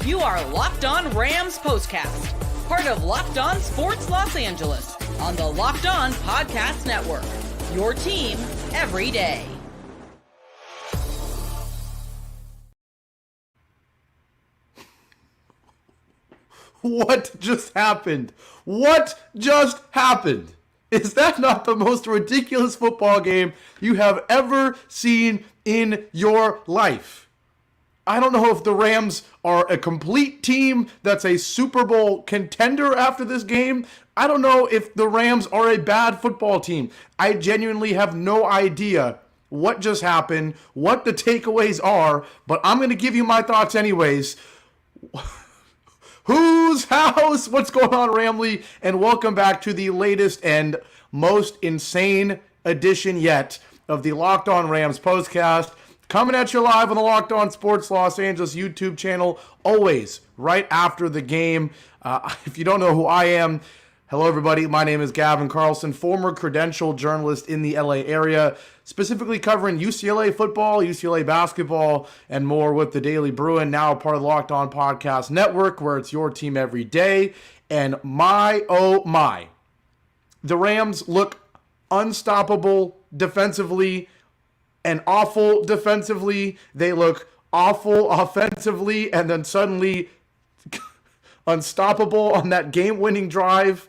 You are Locked On Rams Postcast, part of Locked On Sports Los Angeles, on the Locked On Podcast Network. Your team every day. What just happened? What just happened? Is that not the most ridiculous football game you have ever seen in your life? I don't know if the Rams are a complete team that's a Super Bowl contender after this game. I don't know if the Rams are a bad football team. I genuinely have no idea what just happened, what the takeaways are, but I'm going to give you my thoughts anyways. Whose house? What's going on, Ramley? And welcome back to the latest and most insane edition yet of the Locked On Rams Postcast. Coming at you live on the Locked On Sports Los Angeles YouTube channel, always right after the game. If you don't know who I am, hello everybody, my name is Gavin Carlson, former credentialed journalist in the LA area, specifically covering UCLA football, UCLA basketball, and more with the Daily Bruin, now a part of the Locked On Podcast Network, where it's your team every day. And my, oh my, the Rams look unstoppable defensively and awful defensively. They look awful offensively, and then suddenly unstoppable on that game-winning drive.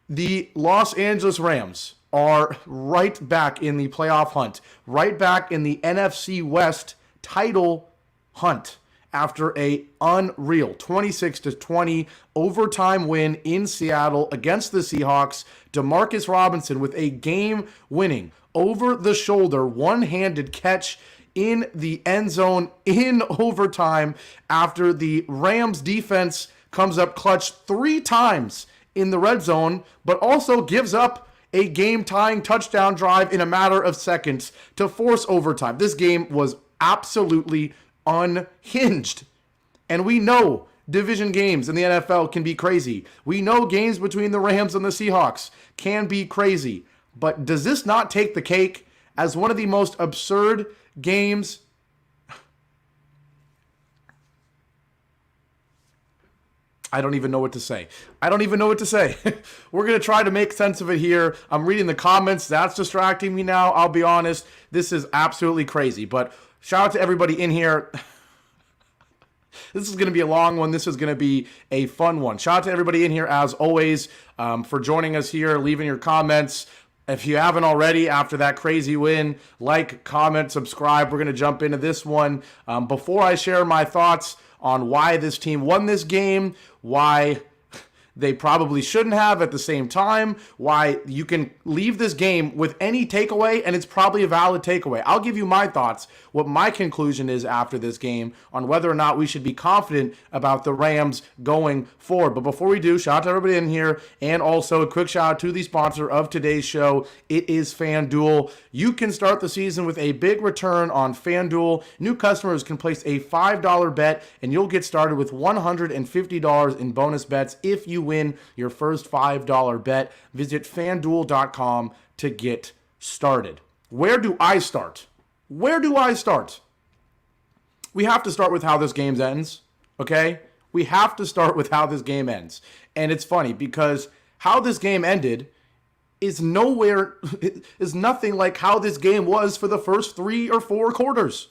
The Los Angeles Rams are right back in the playoff hunt, right back in the NFC West title hunt after a unreal 26-20 overtime win in Seattle against the Seahawks. Demarcus Robinson with a game-winning, over-the-shoulder, one-handed catch in the end zone in overtime after the Rams defense comes up clutch 3 times in the red zone, but also gives up a game-tying touchdown drive in a matter of seconds to force overtime. This game was absolutely unhinged. And we know division games in the NFL can be crazy. We know games between the Rams and the Seahawks can be crazy. But does this not take the cake as one of the most absurd games? I don't even know what to say. We're going to try to make sense of it here. I'm reading the comments. That's distracting me now. I'll be honest. This is absolutely crazy. But shout out to everybody in here. This is going to be a long one. This is going to be a fun one. Shout out to everybody in here, as always, for joining us here, leaving your comments. If you haven't already, after that crazy win, like, comment, subscribe. We're going to jump into this one. Before I share my thoughts on why this team won this game, why they probably shouldn't have at the same time, why you can leave this game with any takeaway, and it's probably a valid takeaway. I'll give you my thoughts, what my conclusion is after this game on whether or not we should be confident about the Rams going forward. But before we do, shout out to everybody in here, and also a quick shout out to the sponsor of today's show. It is FanDuel. You can start the season with a big return on FanDuel. New customers can place a $5 bet, and you'll get started with $150 in bonus bets if you win your first $5 bet. Visit FanDuel.com to get started. Where do I start? We have to start with how this game ends, okay? We have to start with how this game ends. And it's funny because how this game ended is nothing like how this game was for the first 3 or 4 quarters.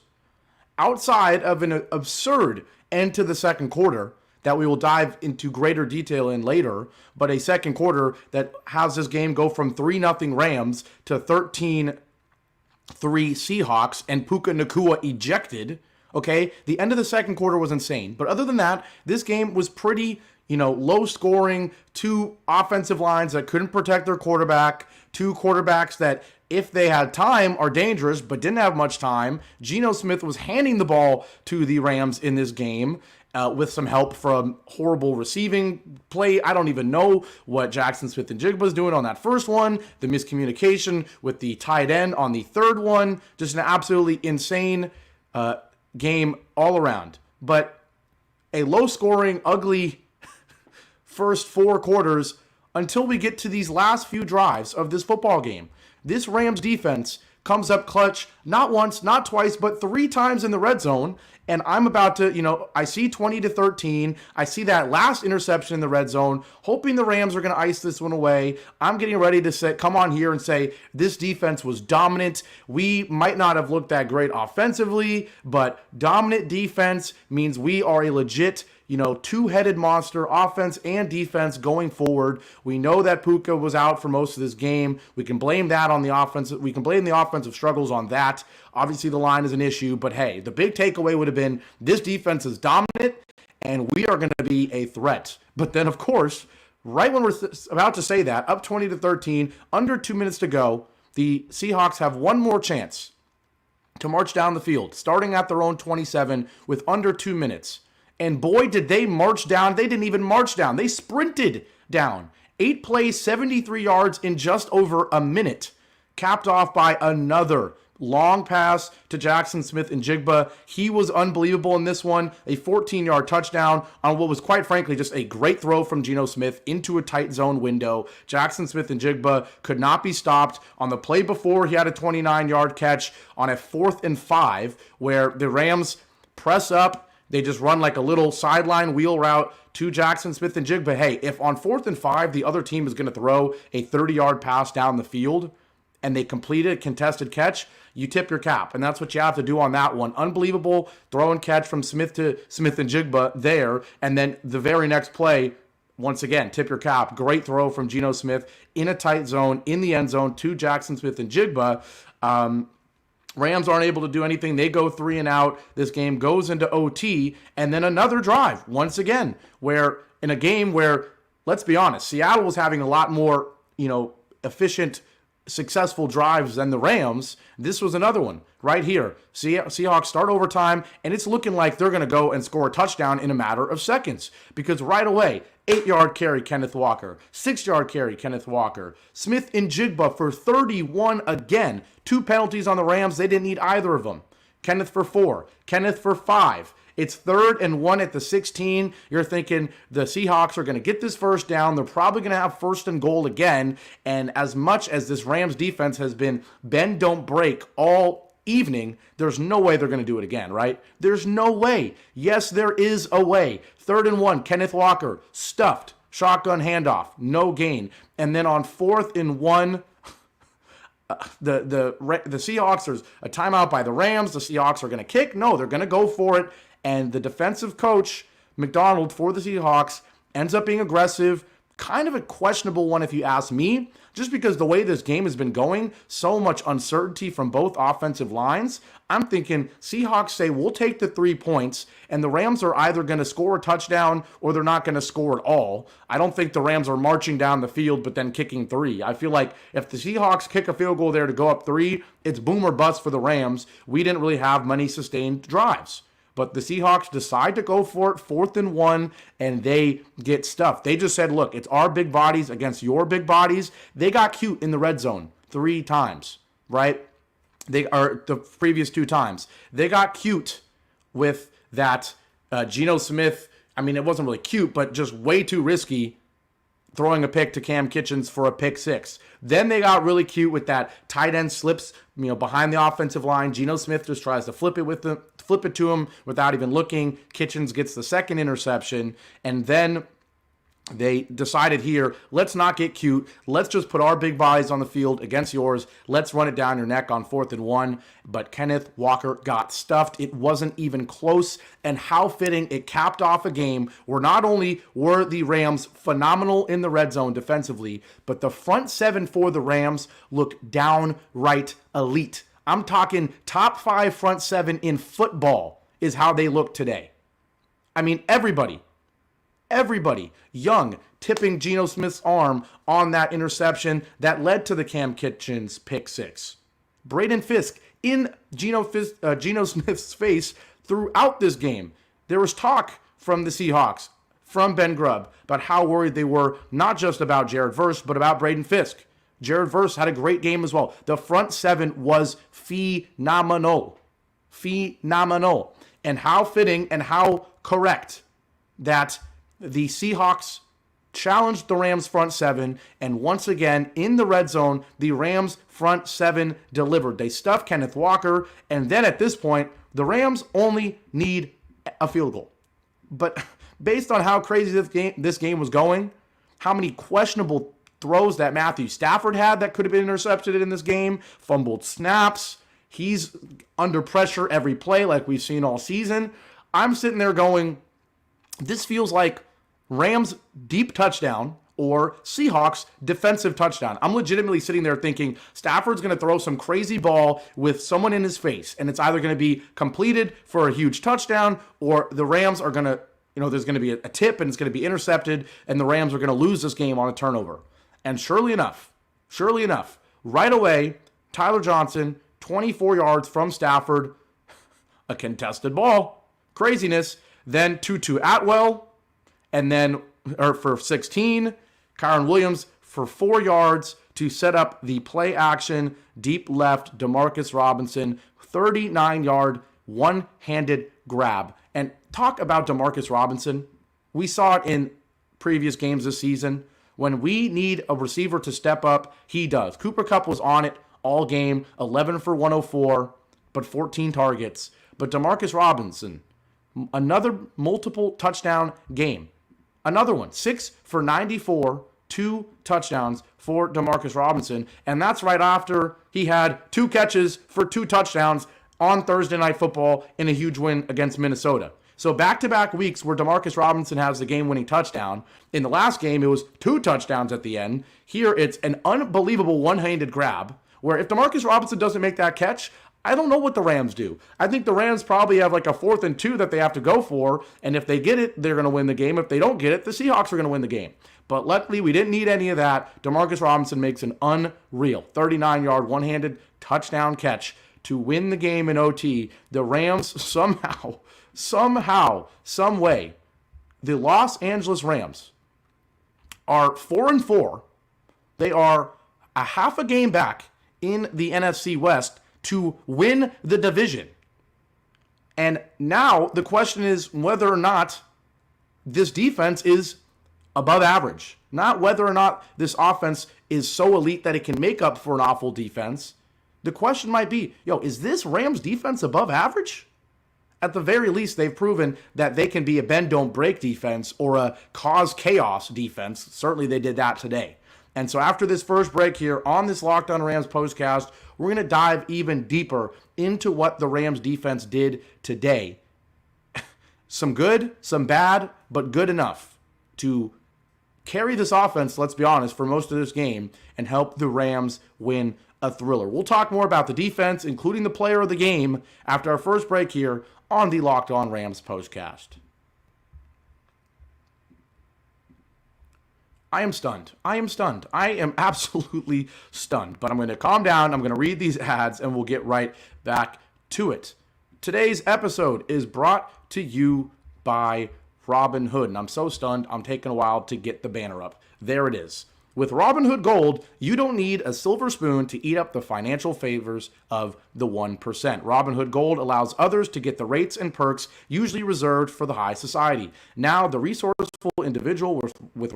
Outside of an absurd end to the second quarter that we will dive into greater detail in later, but a second quarter that has this game go from 3-0 Rams to 13-3 Seahawks and Puka Ngata ejected, okay? The end of the second quarter was insane. But other than that, this game was pretty, low scoring. 2 offensive lines that couldn't protect their quarterback. 2 quarterbacks that, if they had time, are dangerous, but didn't have much time. Geno Smith was handing the ball to the Rams in this game, with some help from horrible receiving play. I don't even know what Jackson Smith-Njigba was doing on that first one. The miscommunication with the tight end on the third one. Just an absolutely insane game all around. But a low-scoring, ugly first 4 quarters until we get to these last few drives of this football game. This Rams defense comes up clutch not once, not twice, but 3 times in the red zone And I'm about to, I see 20-13. I see that last interception in the red zone, hoping the Rams are going to ice this one away. I'm getting ready to come on here and say this defense was dominant. We might not have looked that great offensively, but dominant defense means we are a legit two-headed monster, offense and defense going forward. We know that Puka was out for most of this game. We can blame that on the offense. We can blame the offensive struggles on that. Obviously, the line is an issue, but hey, the big takeaway would have been this defense is dominant, and we are going to be a threat. But then, of course, right when we're about to say that, up 20-13, under 2 minutes to go, the Seahawks have one more chance to march down the field, starting at their own 27 with under 2 minutes. And boy, did they march down. They didn't even march down. They sprinted down. 8 plays, 73 yards in just over a minute. Capped off by another long pass to Jackson Smith-Njigba. He was unbelievable in this one. A 14-yard touchdown on what was quite frankly just a great throw from Geno Smith into a tight zone window. Jackson Smith-Njigba could not be stopped. On the play before, he had a 29-yard catch on a 4th and 5 where the Rams press up. They just run like a little sideline wheel route to Jackson Smith-Njigba. Hey, if on 4th and 5, the other team is going to throw a 30-yard pass down the field and they complete a contested catch, you tip your cap. And that's what you have to do on that one. Unbelievable throw and catch from Smith to Smith-Njigba there. And then the very next play, once again, tip your cap. Great throw from Geno Smith in a tight zone, in the end zone to Jackson Smith-Njigba. Rams aren't able to do anything. They go 3 and out. This game goes into OT, and then another drive, once again, where in a game where, let's be honest, Seattle was having a lot more, efficient, successful drives than the Rams. This was another one right here. Seahawks start overtime, and it's looking like they're going to go and score a touchdown in a matter of seconds because right away, 8-yard carry, Kenneth Walker. 6-yard carry, Kenneth Walker. Smith-Njigba for 31 again. 2 penalties on the Rams. They didn't need either of them. Kenneth for 4. Kenneth for 5. It's 3rd and 1 at the 16. You're thinking the Seahawks are going to get this first down. They're probably going to have 1st and goal again. And as much as this Rams defense has been bend, don't break all evening, there's no way they're going to do it again, right? There's no way. Yes, there is a way. 3rd and 1, Kenneth Walker, stuffed, shotgun handoff, no gain. And then on 4th and 1, the Seahawks, there's a timeout by the Rams. The Seahawks are going to kick. No, they're going to go for it. And the defensive coach, McDonald, for the Seahawks, ends up being aggressive. Kind of a questionable one if you ask me, just because the way this game has been going, so much uncertainty from both offensive lines. I'm thinking Seahawks say, we'll take the 3 points, and the Rams are either going to score a touchdown or they're not going to score at all. I don't think the Rams are marching down the field but then kicking 3. I feel like if the Seahawks kick a field goal there to go up 3, it's boom or bust for the Rams. We didn't really have many sustained drives. But the Seahawks decide to go for it, 4th and 1, and they get stuffed. They just said, look, it's our big bodies against your big bodies. They got cute in the red zone 3 times, right? They are the previous 2 times. They got cute with that Geno Smith. I mean, it wasn't really cute, but just way too risky throwing a pick to Kamren Kinchens for a pick 6. Then they got really cute with that tight end slips, behind the offensive line. Geno Smith just tries to flip it to him without even looking. Kinchens gets the 2nd interception, and then they decided here, let's not get cute. Let's just put our big bodies on the field against yours. Let's run it down your neck on 4th and 1. But Kenneth Walker got stuffed. It wasn't even close. And how fitting, it capped off a game where not only were the Rams phenomenal in the red zone defensively, but the front 7 for the Rams looked downright elite. I'm talking top 5 front 7 in football is how they look today. I mean, everybody, Young tipping Geno Smith's arm on that interception that led to the Kamren Kinchens pick 6. Braden Fiske in Geno Smith's face throughout this game. There was talk from the Seahawks, from Ben Grubb, about how worried they were, not just about Jared Verse, but about Braden Fiske. Jared Verse had a great game as well. The front 7 was phenomenal. And how fitting and how correct that the Seahawks challenged the Rams front seven, and once again, in the red zone, the Rams front seven delivered. They stuffed Kenneth Walker, and then at this point, the Rams only need a field goal. But based on how crazy this game was going, how many questionable throws that Matthew Stafford had that could have been intercepted in this game, fumbled snaps, he's under pressure every play like we've seen all season. I'm sitting there going, this feels like Rams deep touchdown or Seahawks defensive touchdown. I'm legitimately sitting there thinking Stafford's going to throw some crazy ball with someone in his face, and it's either going to be completed for a huge touchdown or the Rams are going to, there's going to be a tip and it's going to be intercepted and the Rams are going to lose this game on a turnover. And surely enough, right away, Tyler Johnson, 24 yards from Stafford, a contested ball, craziness, then Tutu Atwell, and then for 16, Kyron Williams for 4 yards to set up the play action, deep left, Demarcus Robinson, 39-yard, one-handed grab. And talk about Demarcus Robinson. We saw it in previous games this season. When we need a receiver to step up, he does. Cooper Kupp was on it all game, 11 for 104, but 14 targets. But Demarcus Robinson, another multiple touchdown game. Another one, 6 for 94, 2 touchdowns for Demarcus Robinson. And that's right after he had 2 catches for 2 touchdowns on Thursday Night Football in a huge win against Minnesota. So back-to-back weeks where Demarcus Robinson has the game-winning touchdown. In the last game, it was 2 touchdowns at the end. Here, it's an unbelievable one-handed grab where if Demarcus Robinson doesn't make that catch, I don't know what the Rams do. I think the Rams probably have like a 4th and 2 that they have to go for, and if they get it, they're going to win the game. If they don't get it, the Seahawks are going to win the game. But luckily, we didn't need any of that. Demarcus Robinson makes an unreal 39-yard one-handed touchdown catch to win the game in OT. The Rams somehow, some way, the Los Angeles Rams are 4-4. They are a half a game back in the NFC West to win the division. And now the question is whether or not this defense is above average. Not whether or not this offense is so elite that it can make up for an awful defense. The question might be, is this Rams defense above average? At the very least, they've proven that they can be a bend, don't break defense or a cause chaos defense. Certainly they did that today. And so after this first break here on this Locked On Rams Postcast, we're going to dive even deeper into what the Rams defense did today. Some good, some bad, but good enough to carry this offense, let's be honest, for most of this game and help the Rams win a thriller. We'll talk more about the defense, including the player of the game, after our first break here on the Locked On Rams Postcast. I am stunned. I am absolutely stunned. But I'm going to calm down. I'm going to read these ads and we'll get right back to it. Today's episode is brought to you by Robinhood. And I'm so stunned, I'm taking a while to get the banner up. There it is. With Robinhood Gold, you don't need a silver spoon to eat up the financial favors of the 1%. Robinhood Gold allows others to get the rates and perks usually reserved for the high society. Now, the resourceful individual with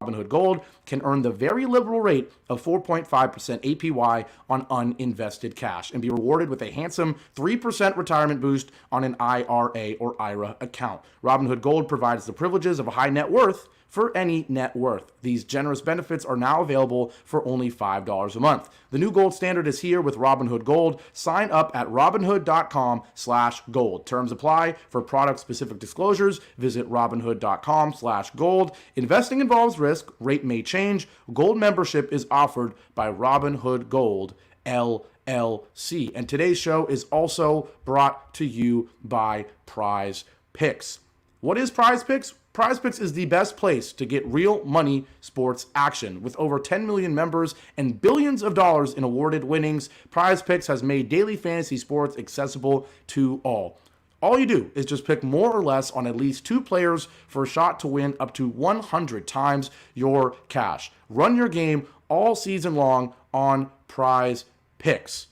Robinhood Gold can earn the very liberal rate of 4.5% APY on uninvested cash and be rewarded with a handsome 3% retirement boost on an IRA or IRA account. Robinhood Gold provides the privileges of a high net worth for any net worth. These generous benefits are now available for only $5 a month. The new gold standard is here with Robinhood Gold. Sign up at robinhood.com/gold. Terms apply. For product-specific disclosures, visit robinhood.com/gold. Investing involves risk. Rate may change. Gold membership is offered by Robinhood Gold, LLC. And today's show is also brought to you by Prize Picks. What is Prize Picks? Prize Picks is the best place to get real money sports action. With over 10 million members and billions of dollars in awarded winnings, Prize Picks has made daily fantasy sports accessible to all. All you do is just pick more or less on at least 2 players for a shot to win up to 100 times your cash. Run your game all season long on Prize Picks.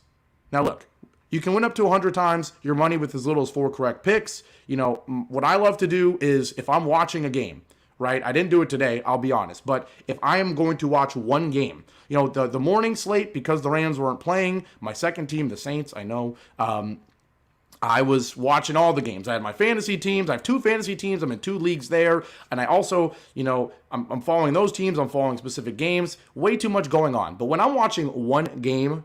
Now look, you can win up to 100 times your money with as little as 4 correct picks. What I love to do is if I'm watching a game right? I didn't do it today, I'll be honest. But if I am going to watch one game, the morning slate, because the Rams weren't playing, my second team, the Saints, I know, I was watching all the games. I had my fantasy teams. I have 2 fantasy teams. I'm in 2 leagues there. And I also, I'm following those teams. I'm following specific games. Way too much going on. But when I'm watching one game,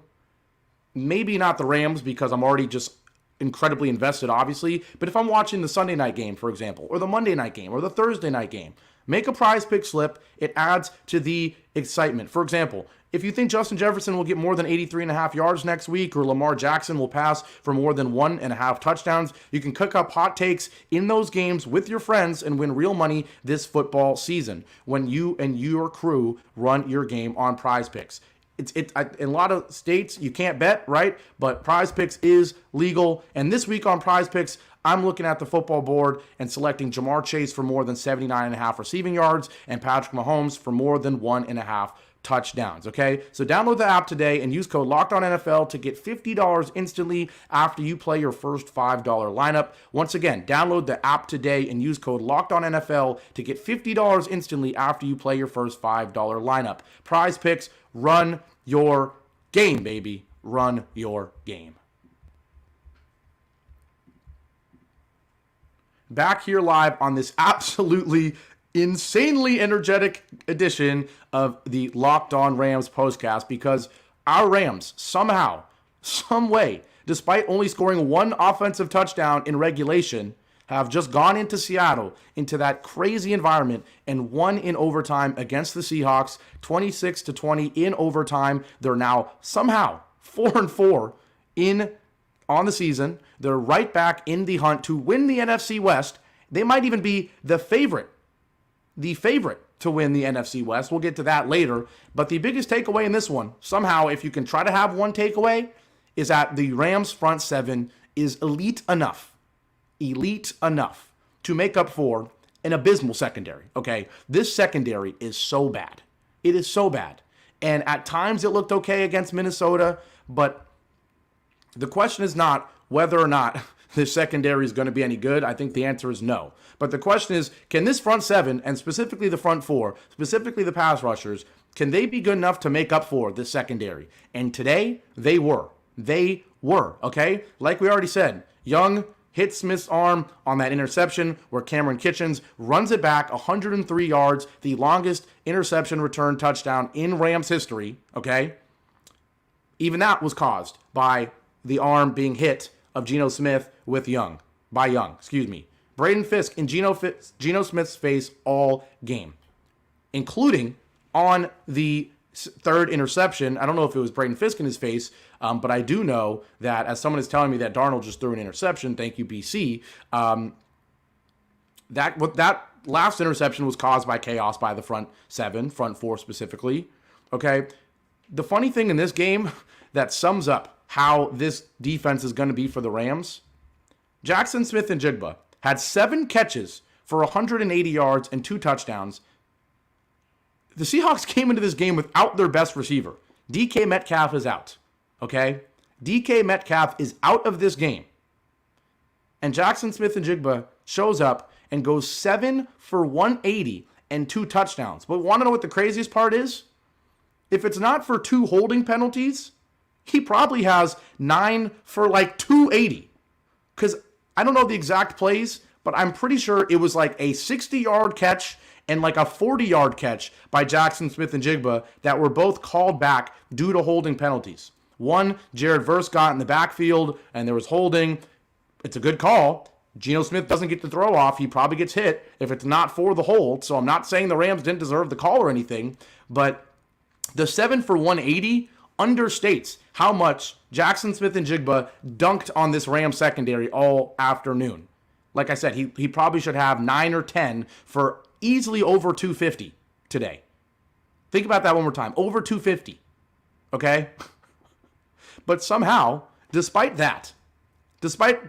maybe not the Rams because I'm already just incredibly invested, obviously. But if I'm watching the Sunday night game, for example, or the Monday night game, or the Thursday night game, make a prize pick slip. It adds to the excitement. For example, if you think Justin Jefferson will get more than 83.5 yards next week, or Lamar Jackson will pass for more than 1.5 touchdowns, you can cook up hot takes in those games with your friends and win real money this football season when you and your crew run your game on Prize Picks. In a lot of states, you can't bet, right? But Prize Picks is legal. And this week on Prize Picks, I'm looking at the football board and selecting Jamar Chase for more than 79.5 receiving yards and Patrick Mahomes for more than 1.5 touchdowns, okay? So download the app today and use code LOCKEDONNFL to get $50 instantly after you play your first $5 lineup. Once again, download the app today and use code LOCKEDONNFL to get $50 instantly after you play your first $5 lineup. Prize Picks, run your game, baby. Run your game. Back here live on this absolutely insanely energetic edition of the Locked On Rams Postcast, because our Rams somehow, some way, despite only scoring 1 offensive touchdown in regulation, have just gone into Seattle, into that crazy environment, and won in overtime against the Seahawks, 26-20 in overtime. They're now somehow 4-4 on the season. They're right back in the hunt to win the NFC West. They might even be the favorite to win the NFC West. We'll get to that later. But the biggest takeaway in this one, somehow, if you can try to have one takeaway, is that the Rams front 7 is elite enough to make up for an abysmal secondary, okay? This secondary is so bad. It is so bad. And at times it looked okay against Minnesota, but the question is not whether or not the secondary is going to be any good. I think the answer is no. But the question is, can this front 7, and specifically the front 4, specifically the pass rushers, can they be good enough to make up for this secondary? And today, they were. They were, okay? Like we already said, Young hit Smith's arm on that interception where Kamren Kinchens runs it back 103 yards, the longest interception return touchdown in Rams history, okay? Even that was caused by the arm being hit of Geno Smith by Young. Braden Fiske in Geno Smith's face all game, including on the third interception. I don't know if it was Braden Fiske in his face, but I do know that as someone is telling me that Darnold just threw an interception, thank you, BC, that last interception was caused by chaos by the front 4 specifically, okay? The funny thing in this game that sums up how this defense is going to be for the Rams, Jackson Smith-Njigba had 7 catches for 180 yards and 2 touchdowns. The Seahawks came into this game without their best receiver. DK Metcalf is out, okay? DK Metcalf is out of this game. And Jackson Smith-Njigba shows up and goes 7 for 180 and 2 touchdowns. But want to know what the craziest part is? If it's not for 2 holding penalties, he probably has 9 for like 280. Because I don't know the exact plays, but I'm pretty sure it was like a 60-yard catch and like a 40-yard catch by Jackson Smith-Njigba that were both called back due to holding penalties. One, Jared Verse got in the backfield and there was holding. It's a good call. Geno Smith doesn't get the throw off. He probably gets hit if it's not for the hold. So I'm not saying the Rams didn't deserve the call or anything, but the 7 for 180 understates how much Jackson Smith-Njigba dunked on this Rams secondary all afternoon. Like I said, he probably should have 9 or 10 for easily over 250 today. Think about that one more time. Over 250. Okay? But somehow, despite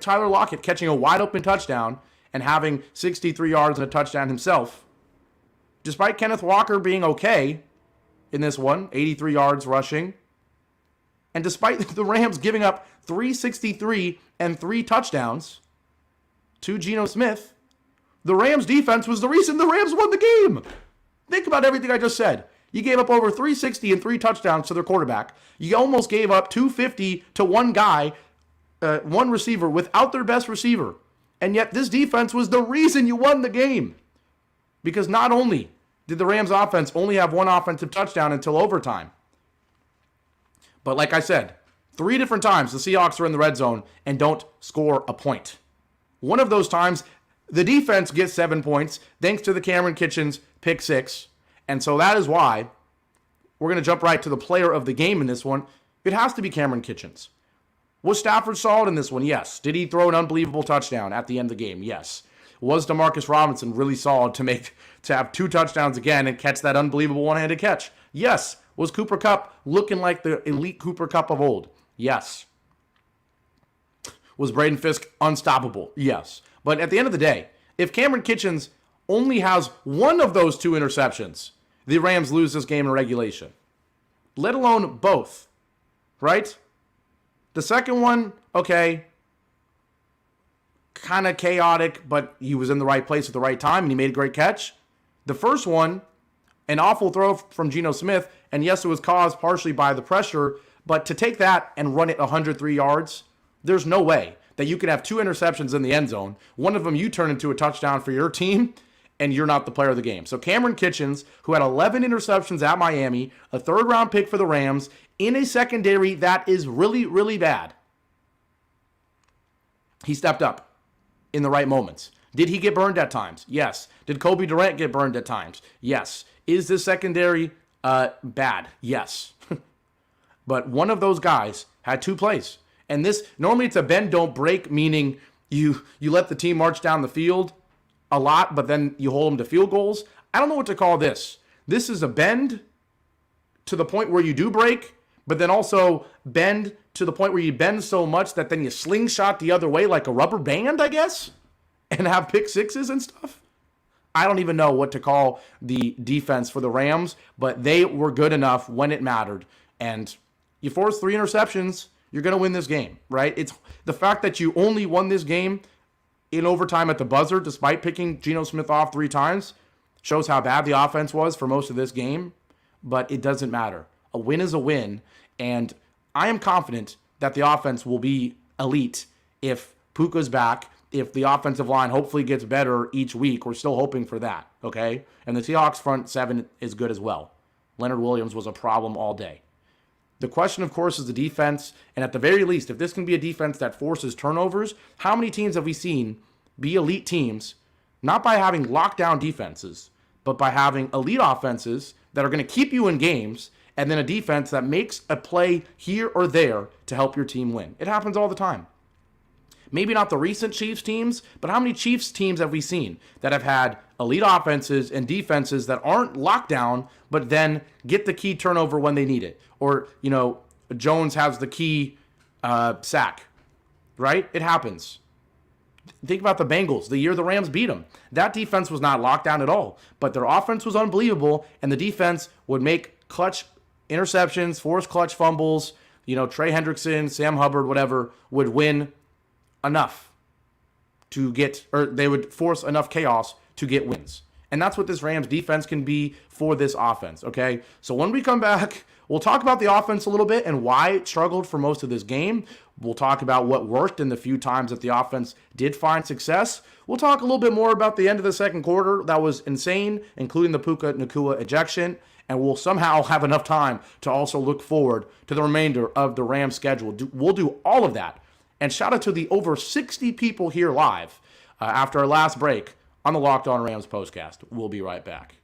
Tyler Lockett catching a wide open touchdown and having 63 yards and a touchdown himself, despite Kenneth Walker being okay in this one, 83 yards rushing, and despite the Rams giving up 363 and 3 touchdowns to Geno Smith, The Rams defense was the reason the Rams won the game. Think about everything I just said. You gave up over 360 and 3 touchdowns to their quarterback. You almost gave up 250 to one guy, one receiver without their best receiver. And yet this defense was the reason you won the game. Because not only did the Rams offense only have one offensive touchdown until overtime, but like I said, 3 different times the Seahawks are in the red zone and don't score a point. One of those times, the defense gets 7 points thanks to the Kamren Kinchens pick 6. And so that is why we're going to jump right to the player of the game in this one. It has to be Kamren Kinchens. Was Stafford solid in this one? Yes. Did he throw an unbelievable touchdown at the end of the game? Yes. Was Demarcus Robinson really solid to have 2 touchdowns again and catch that unbelievable one-handed catch? Yes. Was Cooper Kupp looking like the elite Cooper Kupp of old? Yes. Was Braden Fiske unstoppable? Yes. But at the end of the day, if Kamren Kinchens only has one of those 2 interceptions, the Rams lose this game in regulation. Let alone both. Right? The second one, okay, kind of chaotic, but he was in the right place at the right time, and he made a great catch. The first one, an awful throw from Geno Smith, and yes, it was caused partially by the pressure, but to take that and run it 103 yards, there's no way that you can have 2 interceptions in the end zone. One of them you turn into a touchdown for your team, and you're not the player of the game. So Kamren Kinchens, who had 11 interceptions at Miami, a 3rd-round pick for the Rams, in a secondary that is really, really bad. He stepped up in the right moments. Did he get burned at times? Yes. Did Kobe Durant get burned at times? Yes. Is this secondary bad? Yes. But one of those guys had 2 plays. And this, normally it's a bend, don't break, meaning you let the team march down the field a lot, but then you hold them to field goals. I don't know what to call this. This is a bend to the point where you do break, but then also bend to the point where you bend so much that then you slingshot the other way like a rubber band, I guess, and have pick 6s and stuff. I don't even know what to call the defense for the Rams, but they were good enough when it mattered. And you force 3 interceptions, you're going to win this game, right? It's the fact that you only won this game in overtime at the buzzer, despite picking Geno Smith off 3 times, shows how bad the offense was for most of this game, but it doesn't matter. A win is a win, and I am confident that the offense will be elite if Puka's back, if the offensive line hopefully gets better each week. We're still hoping for that, okay? And the Seahawks front 7 is good as well. Leonard Williams was a problem all day. The question, of course, is the defense, and at the very least, if this can be a defense that forces turnovers, how many teams have we seen be elite teams, not by having lockdown defenses, but by having elite offenses that are going to keep you in games, and then a defense that makes a play here or there to help your team win? It happens all the time. Maybe not the recent Chiefs teams, but how many Chiefs teams have we seen that have had elite offenses and defenses that aren't lockdown, but then get the key turnover when they need it? Or, Jones has the key sack, right? It happens. Think about the Bengals, the year the Rams beat them. That defense was not locked down at all, but their offense was unbelievable, and the defense would make clutch interceptions, force clutch fumbles. Trey Hendrickson, Sam Hubbard, whatever, would win enough to get, or they would force enough chaos to get wins. And that's what this Rams defense can be for this offense, okay? So when we come back, we'll talk about the offense a little bit and why it struggled for most of this game. We'll talk about what worked in the few times that the offense did find success. We'll talk a little bit more about the end of the second quarter. That was insane, including the Puka Ngata ejection. And we'll somehow have enough time to also look forward to the remainder of the Rams schedule. We'll do all of that. And shout out to the over 60 people here live after our last break on the Locked On Rams Postcast. We'll be right back.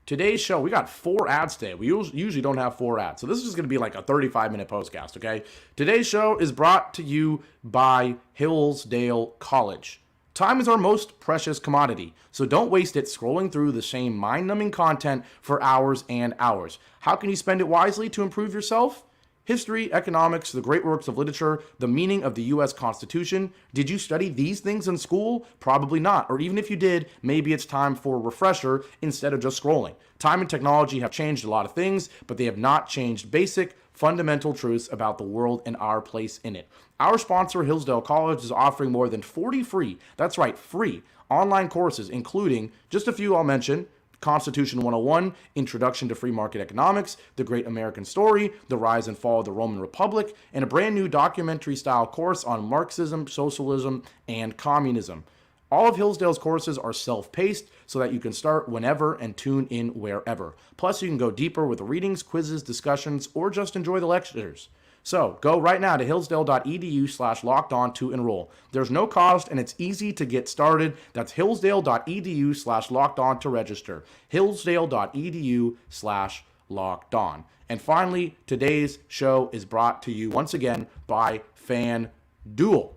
Today's show, we got 4 ads today. We usually don't have 4 ads. So this is going to be like a 35-minute postcast, okay? Today's show is brought to you by Hillsdale College. Time is our most precious commodity, so don't waste it scrolling through the same mind-numbing content for hours and hours. How can you spend it wisely to improve yourself? History, economics, the great works of literature, the meaning of the U.S. Constitution. Did you study these things in school? Probably not. Or even if you did, maybe it's time for a refresher instead of just scrolling. Time and technology have changed a lot of things, but they have not changed basic fundamental truths about the world and our place in it. Our sponsor, Hillsdale College, is offering more than 40 free, that's right, free online courses, including just a few I'll mention: Constitution 101, Introduction to Free Market Economics, The Great American Story, The Rise and Fall of the Roman Republic, and a brand new documentary-style course on Marxism, socialism, and communism. All of Hillsdale's courses are self-paced so that you can start whenever and tune in wherever. Plus, you can go deeper with readings, quizzes, discussions, or just enjoy the lectures. So go right now to hillsdale.edu/lockedon to enroll. There's no cost and it's easy to get started. That's hillsdale.edu/lockedon to register. hillsdale.edu/lockedon. And finally, today's show is brought to you once again by FanDuel.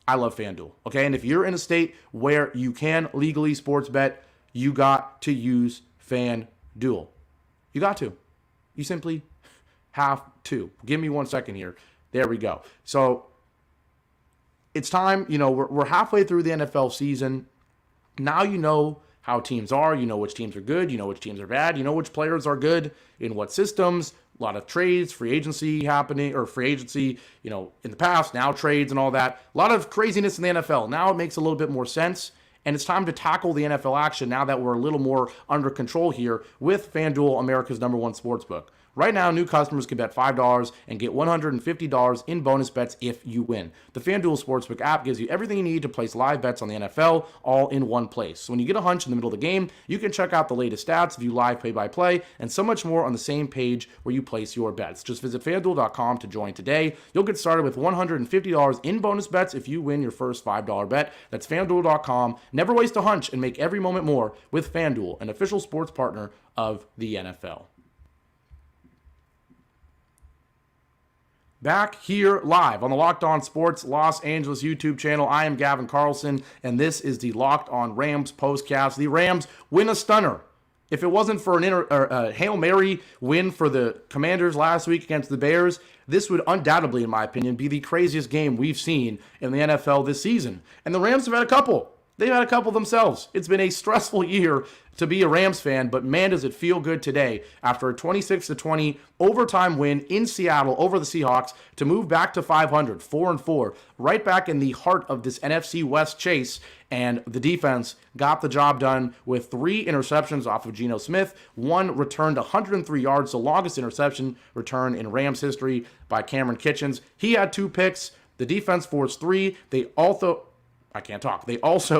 I love FanDuel, okay? And if you're in a state where you can legally sports bet, you got to use FanDuel. You got to. You simply have to. Give me 1 second here. There we go. So it's time, we're halfway through the NFL season. Now you know how teams are. You know which teams are good. You know which teams are bad. You know which players are good in what systems. A lot of trades, free agency happening, or free agency, in the past, now trades and all that. A lot of craziness in the NFL. Now it makes a little bit more sense. And it's time to tackle the NFL action now that we're a little more under control here with FanDuel, America's #1 sportsbook. Right now, new customers can bet $5 and get $150 in bonus bets if you win. The FanDuel Sportsbook app gives you everything you need to place live bets on the NFL all in one place. So when you get a hunch in the middle of the game, you can check out the latest stats, view live play-by-play, and so much more on the same page where you place your bets. Just visit FanDuel.com to join today. You'll get started with $150 in bonus bets if you win your first $5 bet. That's FanDuel.com. Never waste a hunch and make every moment more with FanDuel, an official sports partner of the NFL. Back here live on the Locked On Sports Los Angeles YouTube channel. I am Gavin Carlson, and this is the Locked On Rams Postcast. The Rams win a stunner. If it wasn't for a Hail Mary win for the Commanders last week against the Bears, this would undoubtedly, in my opinion, be the craziest game we've seen in the NFL this season. And the Rams have had a couple. They've had a couple themselves. It's been a stressful year to be a Rams fan, but man, does it feel good today after a 26-20 overtime win in Seattle over the Seahawks to move back to 500, 4-4, right back in the heart of this NFC West chase. And the defense got the job done with 3 interceptions off of Geno Smith. 1 returned 103 yards, the longest interception return in Rams history by Kamren Kinchens. He had 2 picks. The defense forced 3. They also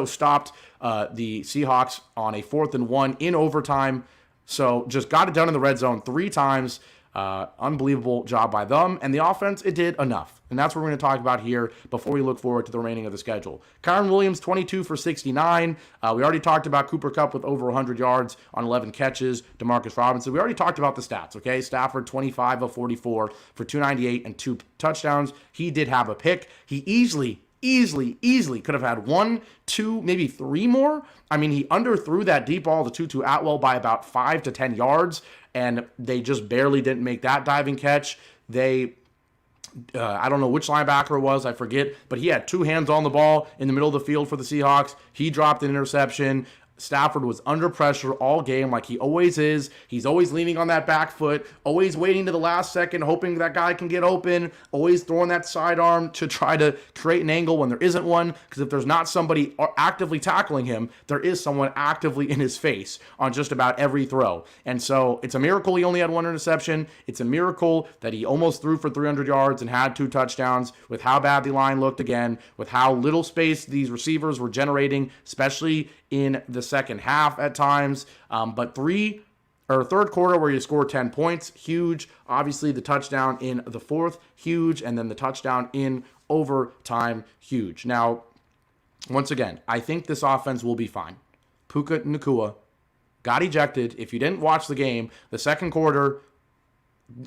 stopped the Seahawks on a 4th and 1 in overtime. So just got it done in the red zone 3 times. Unbelievable job by them. And the offense, it did enough. And that's what we're going to talk about here before we look forward to the remaining of the schedule. Kyren Williams, 22 for 69. We already talked about Cooper Kupp with over 100 yards on 11 catches. Demarcus Robinson. We already talked about the stats, okay? Stafford, 25 of 44 for 298 and 2 touchdowns. He did have a pick. He easily could have had 1, 2, maybe 3 more. I mean, he underthrew that deep ball to Tutu Atwell by about 5 to 10 yards, and they just barely didn't make that diving catch. I don't know which linebacker it was, I forget, but he had 2 hands on the ball in the middle of the field for the Seahawks. He dropped an interception. Stafford was under pressure all game like he always is. He's always leaning on that back foot, always waiting to the last second, hoping that guy can get open, always throwing that sidearm to try to create an angle when there isn't one, because if there's not somebody actively tackling him, there is someone actively in his face on just about every throw. And so it's a miracle he only had 1 interception. It's a miracle that he almost threw for 300 yards and had 2 touchdowns with how bad the line looked again, with how little space these receivers were generating, especially in the second half at times. But third quarter where you score 10 points, huge. Obviously the touchdown in the 4th, huge. And then the touchdown in overtime, huge. Now, once again, I think this offense will be fine. Puka Ngata got ejected. If you didn't watch the game, the second quarter,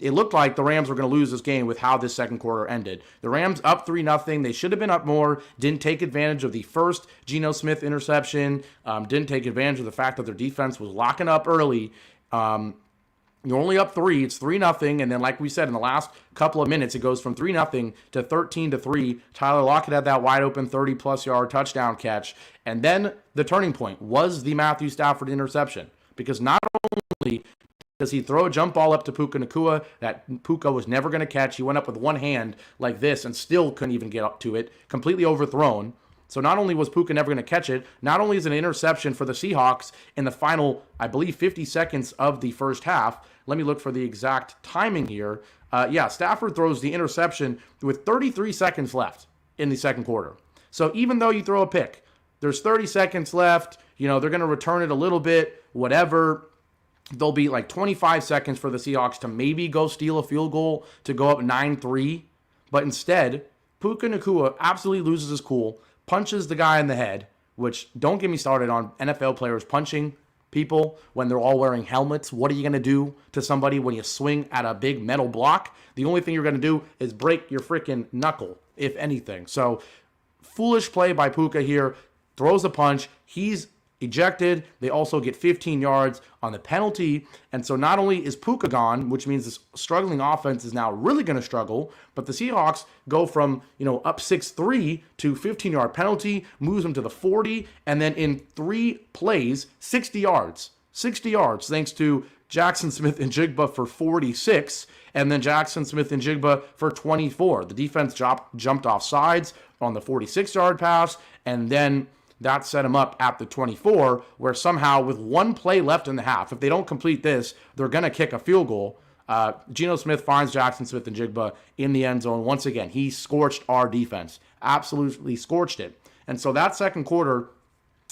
it looked like the Rams were going to lose this game with how this second quarter ended. The Rams up 3-0. They should have been up more. Didn't take advantage of the first Geno Smith interception. Didn't take advantage of the fact that their defense was locking up early. You're only up 3. It's 3-0. And then, like we said, in the last couple of minutes, it goes from 3-0 to 13-3. Tyler Lockett had that wide open 30-plus yard touchdown catch. And then the turning point was the Matthew Stafford interception. Because not only Does he throw a jump ball up to Puka Ngata that Puka was never going to catch? He went up with one hand like this and still couldn't even get up to it, completely overthrown. So not only was Puka never going to catch it, not only is it an interception for the Seahawks in the final, I believe, 50 seconds of the first half. Let me look for the exact timing here. Stafford throws the interception with 33 seconds left in the second quarter. So even though you throw a pick, there's 30 seconds left. They're going to return it a little bit, whatever. There'll be like 25 seconds for the Seahawks to maybe go steal a field goal to go up 9-3. But instead, Puka Ngata absolutely loses his cool, punches the guy in the head, which don't get me started on NFL players punching people when they're all wearing helmets. What are you going to do to somebody when you swing at a big metal block? The only thing you're going to do is break your freaking knuckle, if anything. So foolish play by Puka here. Throws a punch. He's ejected. They also get 15 yards on the penalty. And so not only is Puka gone, which means this struggling offense is now really going to struggle, but the Seahawks go from, up 6-3 to 15-yard penalty, moves them to the 40, and then in 3 plays, 60 yards. 60 yards thanks to Jackson Smith-Njigba for 46, and then Jackson Smith-Njigba for 24. The defense jumped off sides on the 46-yard pass, and then that set him up at the 24, where somehow with 1 play left in the half, if they don't complete this, they're going to kick a field goal. Geno Smith finds Jackson Smith-Njigba in the end zone. Once again, he scorched our defense. Absolutely scorched it. And so that second quarter,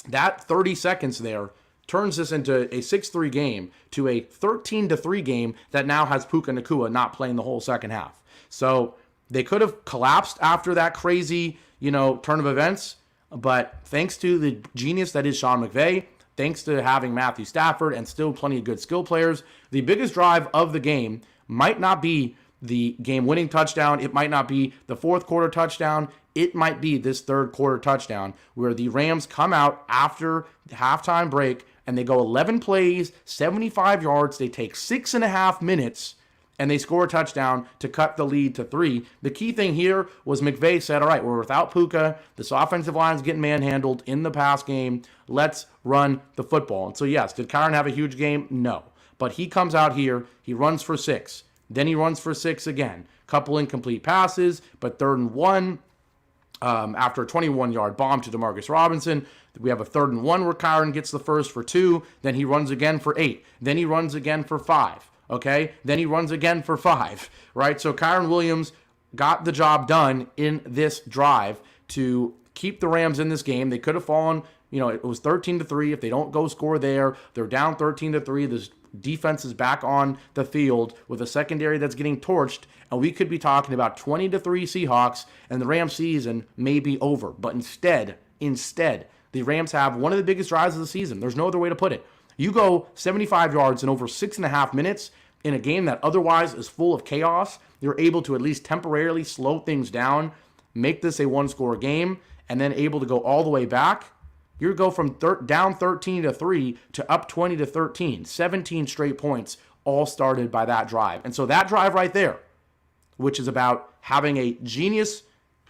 that 30 seconds there, turns this into a 6-3 game to a 13-3 game that now has Puka Ngata not playing the whole second half. So they could have collapsed after that crazy, turn of events. But thanks to the genius that is Shawn McVay, thanks to having Matthew Stafford and still plenty of good skill players, the biggest drive of the game might not be the game-winning touchdown. It might not be the fourth quarter touchdown. It might be this third quarter touchdown where the Rams come out after the halftime break and they go 11 plays, 75 yards. They take 6.5 minutes and they score a touchdown to cut the lead to 3. The key thing here was McVay said, all right, we're without Puka. This offensive line is getting manhandled in the pass game. Let's run the football. And so, yes, did Kyren have a huge game? No. But he comes out here, he runs for 6. Then he runs for 6 again. Couple incomplete passes, but 3rd and 1 after a 21-yard bomb to Demarcus Robinson. We have a 3rd and 1 where Kyren gets the first for 2. Then he runs again for 8. Then he runs again for 5. Okay, then he runs again for 5, right? So Kyren Williams got the job done in this drive to keep the Rams in this game. They could have fallen, it was 13-3. If they don't go score there, they're down 13-3. This defense is back on the field with a secondary that's getting torched, and we could be talking about 20-3 Seahawks, and the Rams season may be over. But instead, the Rams have one of the biggest drives of the season. There's no other way to put it. You go 75 yards in over 6.5 minutes in a game that otherwise is full of chaos. You're able to at least temporarily slow things down, make this a one-score game, and then able to go all the way back. You go from down 13-3 to up 20-13. 17 straight points, all started by that drive. And so that drive right there, which is about having a genius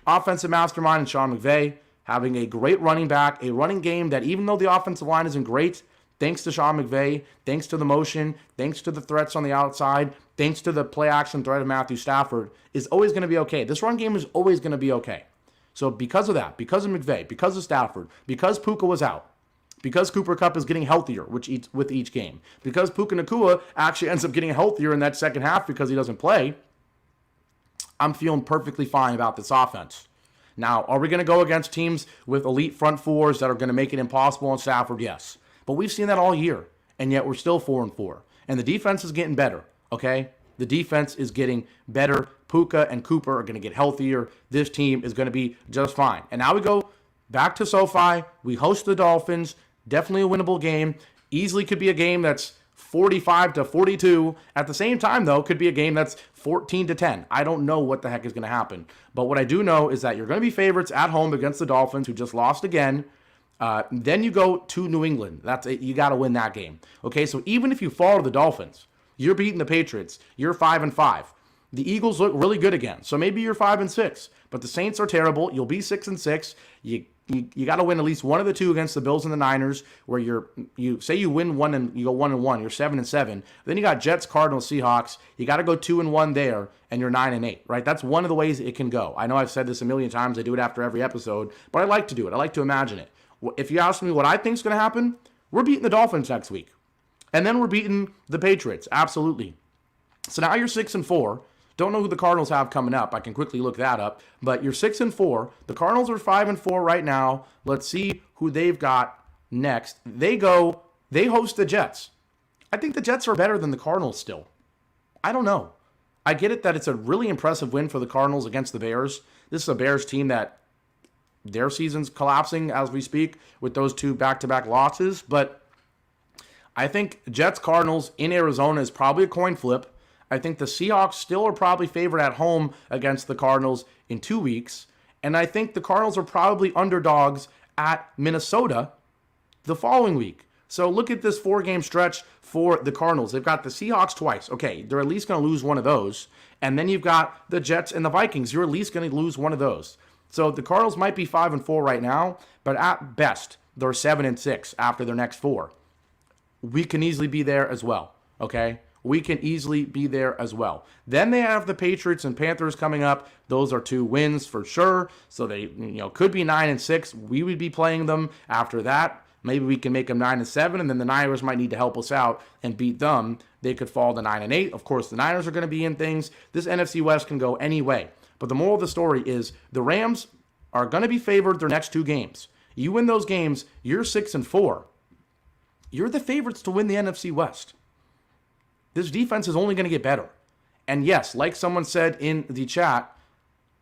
offensive mastermind in Shawn McVay, having a great running back, a running game that even though the offensive line isn't great, thanks to Shawn McVay, thanks to the motion, thanks to the threats on the outside, thanks to the play-action threat of Matthew Stafford, is always going to be okay. This run game is always going to be okay. So because of that, because of McVay, because of Stafford, because Puka was out, because Cooper Kupp is getting healthier with each game, because Puka Ngata actually ends up getting healthier in that second half because he doesn't play, I'm feeling perfectly fine about this offense. Now, are we going to go against teams with elite front fours that are going to make it impossible on Stafford? Yes. But we've seen that all year, and yet we're still 4-4. And the defense is getting better, okay? The defense is getting better. Puka and Cooper are going to get healthier. This team is going to be just fine. And now we go back to SoFi. We host the Dolphins. Definitely a winnable game. Easily could be a game that's 45-42. At the same time, though, could be a game that's 14-10. I don't know what the heck is going to happen. But what I do know is that you're going to be favorites at home against the Dolphins, who just lost again. Then you go to New England. That's it. You got to win that game. Okay, so even if you fall to the Dolphins, you're beating the Patriots. You're 5-5. The Eagles look really good again. So maybe you're 5-6. But the Saints are terrible. You'll be 6-6. You You got to win at least one of the two against the Bills and the Niners, where you say you win one and you go 1-1, you're 7-7. Then you got Jets, Cardinals, Seahawks. You got to go 2-1 there, and you're 9-8. Right? That's one of the ways it can go. I know I've said this a million times. I do it after every episode, but I like to do it. I like to imagine it. If you ask me what I think is going to happen, we're beating the Dolphins next week, and then we're beating the Patriots. Absolutely. So now you're 6-4. Don't know who the Cardinals have coming up. I can quickly look that up. But you're 6-4. The Cardinals are 5-4 right now. Let's see who they've got next. They host the Jets. I think the Jets are better than the Cardinals still. I don't know. I get it that it's a really impressive win for the Cardinals against the Bears. This is a Bears team that their season's collapsing as we speak with those two back-to-back losses. But I think Jets-Cardinals in Arizona is probably a coin flip. I think the Seahawks still are probably favored at home against the Cardinals in 2 weeks. And I think the Cardinals are probably underdogs at Minnesota the following week. So look at this 4-game stretch for the Cardinals. They've got the Seahawks twice. Okay, they're at least going to lose one of those. And then you've got the Jets and the Vikings. You're at least going to lose one of those. So the Cardinals might be 5-4 right now, but at best, they're 7-6 after their next 4. We can easily be there as well, okay? We can easily be there as well. Then they have the Patriots and Panthers coming up. Those are 2 wins for sure. So they could be 9-6. We would be playing them after that. Maybe we can make them 9-7, and then the Niners might need to help us out and beat them. They could fall to 9-8. Of course, the Niners are going to be in things. This NFC West can go any way. But the moral of the story is the Rams are going to be favored their next 2 games. You win those games, you're 6-4. You're the favorites to win the NFC West. This defense is only going to get better. And yes, like someone said in the chat,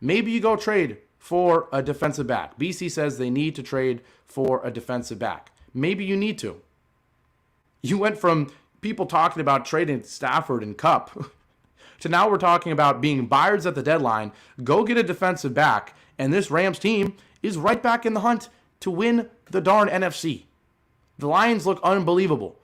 maybe you go trade for a defensive back. BC says they need to trade for a defensive back. Maybe you need to. You went from people talking about trading Stafford and Kupp to now we're talking about being buyers at the deadline. Go get a defensive back, and this Rams team is right back in the hunt to win the darn NFC. The Lions look unbelievable.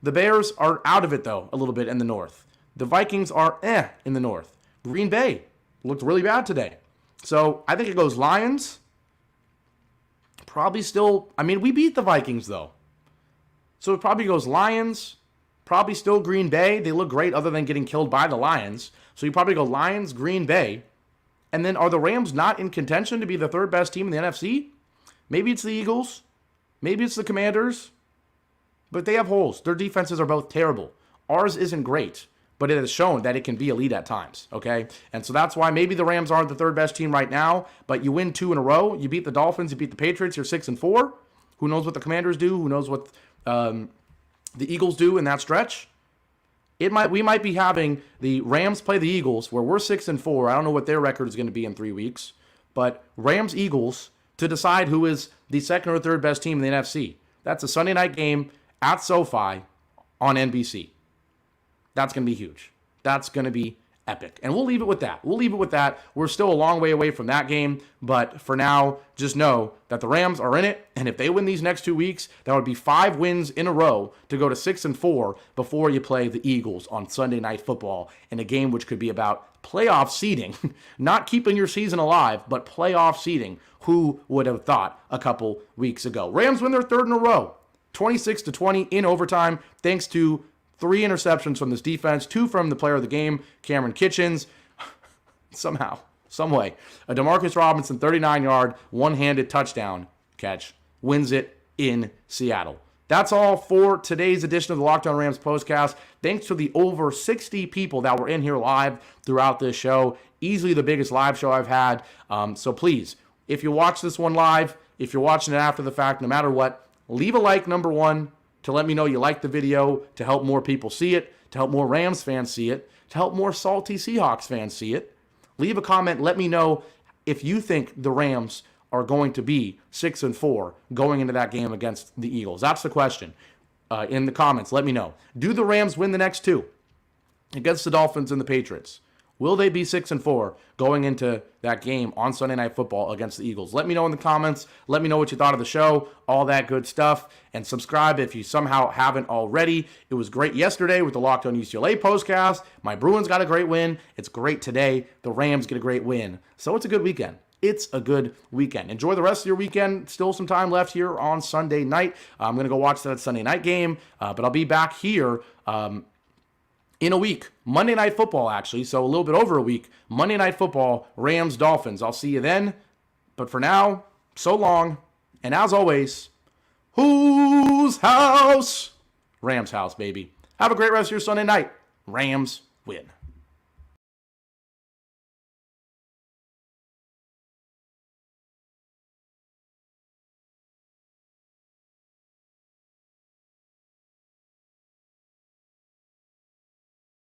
The Bears are out of it, though, a little bit in the North. The Vikings are in the North. Green Bay looked really bad today. So I think it goes Lions. Probably still, we beat the Vikings, though. So it probably goes Lions, probably still Green Bay. They look great other than getting killed by the Lions. So you probably go Lions, Green Bay. And then are the Rams not in contention to be the 3rd best team in the NFC? Maybe it's the Eagles. Maybe it's the Commanders. But they have holes. Their defenses are both terrible. Ours isn't great, but it has shown that it can be elite at times, okay? And so that's why maybe the Rams aren't the 3rd best team right now, but you win 2 in a row. You beat the Dolphins, you beat the Patriots, you're 6-4. Who knows what the Commanders do? Who knows what the Eagles do in that stretch? We might be having the Rams play the Eagles, where we're 6-4. I don't know what their record is going to be in 3 weeks, but Rams-Eagles to decide who is the 2nd or 3rd best team in the NFC. That's a Sunday night game at SoFi on NBC. That's going to be huge. That's going to be epic. And we'll leave it with that. We're still a long way away from that game, but for now, just know that the Rams are in it, and if they win these next 2 weeks, that would be 5 wins in a row to go to 6-4 before you play the Eagles on Sunday Night Football in a game which could be about playoff seeding, not keeping your season alive, but playoff seeding. Who would have thought a couple weeks ago? Rams win their 3rd in a row. 26-20 in overtime, thanks to 3 interceptions from this defense, 2 from the player of the game, Kamren Kinchens. Somehow, some way, a Demarcus Robinson 39-yard, one-handed touchdown catch wins it in Seattle. That's all for today's edition of the Locked On Rams Postcast. Thanks to the over 60 people that were in here live throughout this show. Easily the biggest live show I've had. So please, if you watch this one live, if you're watching it after the fact, no matter what, leave a like, number 1, to let me know you like the video, to help more people see it, to help more Rams fans see it, to help more salty Seahawks fans see it. Leave a comment. Let me know if you think the Rams are going to be 6-4 going into that game against the Eagles. That's the question. In the comments, let me know. Do the Rams win the next 2 against the Dolphins and the Patriots? Will they be 6-4 going into that game on Sunday Night Football against the Eagles? Let me know in the comments. Let me know what you thought of the show, all that good stuff. And subscribe if you somehow haven't already. It was great yesterday with the Locked On UCLA postcast. My Bruins got a great win. It's great today. The Rams get a great win. So it's a good weekend. it's a good weekend. Enjoy the rest of your weekend. Still some time left here on Sunday night. I'm going to go watch that Sunday night game, but I'll be back here in a week. Monday Night Football, actually, so a little bit over a week. Monday Night Football, Rams, Dolphins. I'll see you then. But for now, so long. And as always, whose house? Rams house, baby. Have a great rest of your Sunday night. Rams win.